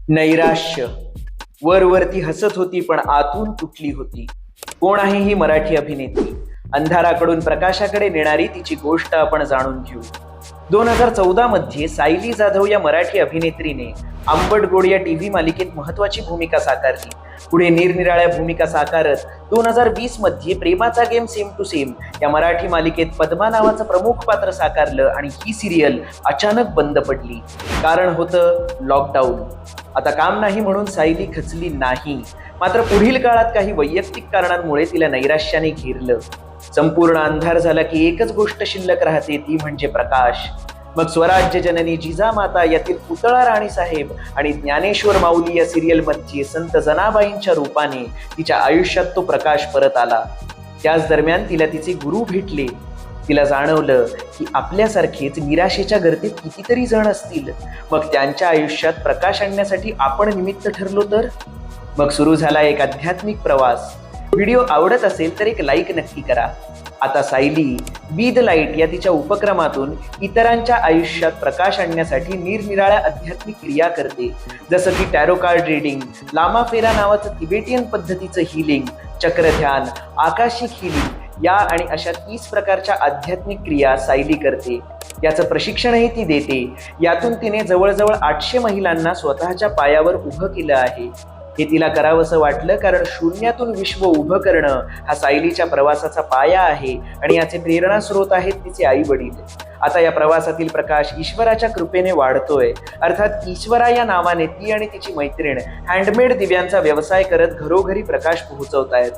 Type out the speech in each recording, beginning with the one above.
नैराश्य. वरवरती हसत होती पण आतून तुटली होती. कोण आहे ही मराठी अभिनेत्री? अंधाराकडून प्रकाशाकडे नेणारी तिची गोष्ट आपण जाणून घेऊ. 2014 मध्ये सायली जाधव या मराठी अभिनेत्रीने आंबट गोड या टीव्ही मालिकेत महत्वाची भूमिका साकारली. पुढे निरनिराळ्या भूमिका साकारत 2020 मध्ये प्रेमाचा गेम सेम टू सेम या मराठी मालिकेत पद्मा नावाचं प्रमुख पात्र साकारलं आणि ही सिरियल अचानक बंद पडली. कारण होतं लॉकडाऊन. आता काम नाही म्हणून सायली खचली नाही, मात्र पुढील काळात काही वैयक्तिक कारणांमुळे तिला नैराश्याने घेरलं. संपूर्ण अंधार झाला की एकच गोष्ट शिल्लक राहते, ती म्हणजे प्रकाश. मग स्वराज्य जननी जिजामाता यातील पुतळा राणीसाहेब आणि ज्ञानेश्वर माऊली या सिरियल मध्ये संत जनाबाईंच्या रूपाने तिच्या आयुष्यात तो प्रकाश परत आला. त्याच दरम्यान तिला तिचे गुरु भेटले. तिला जाणवलं की आपल्यासारखेच निराशेच्या गर्दीत कितीतरी जण असतील. मग त्यांच्या आयुष्यात प्रकाश आणण्यासाठी आपण निमित्त ठरलो तर? मग सुरू झाला एक आध्यात्मिक प्रवास. व्हिडिओ आवडत असेल तर एक लाईक नक्की करा. आता सायली बी द लाईट या तिच्या उपक्रमातून इतरांच्या आयुष्यात प्रकाश आणण्यासाठी निरनिराळ्या आध्यात्मिक क्रिया करते. जसं की टॅरो कार्ड रीडिंग, लामा फेरा नावाचं तिबेटियन पद्धतीचं हिलिंग, चक्र ध्यान, आकाशिक हिलिंग या आणि अशा 30 प्रकारच्या आध्यात्मिक क्रिया सायली करते. याचं प्रशिक्षणही ती देते. यातून तिने जवळजवळ 800 महिलांना स्वतःच्या पायावर उभं केलं आहे. हे तिला करावंसं वाटलं कारण शून्यातून विश्व उभं करणं हा सायलीच्या प्रवासाचा पाया आहे आणि याचे प्रेरणास्रोत आहेत तिचे आई वडील. आता या प्रवासातील प्रकाश ईश्वराच्या कृपेने वाढतोय. अर्थात ईश्वरा या नावाने ती आणि तिची मैत्रीण हँडमेड दिव्यांचा व्यवसाय करत घरोघरी प्रकाश पोहोचवतायत.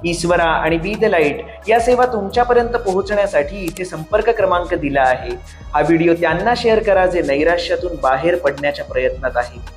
ईश्वरा आणि बी द लाईट या सेवा तुमच्यापर्यंत पोहोचण्यासाठी इथे संपर्क क्रमांक दिला आहे. हा व्हिडिओ त्यांना शेअर करा जे नैराश्यातून बाहेर पडण्याच्या प्रयत्नात आहेत.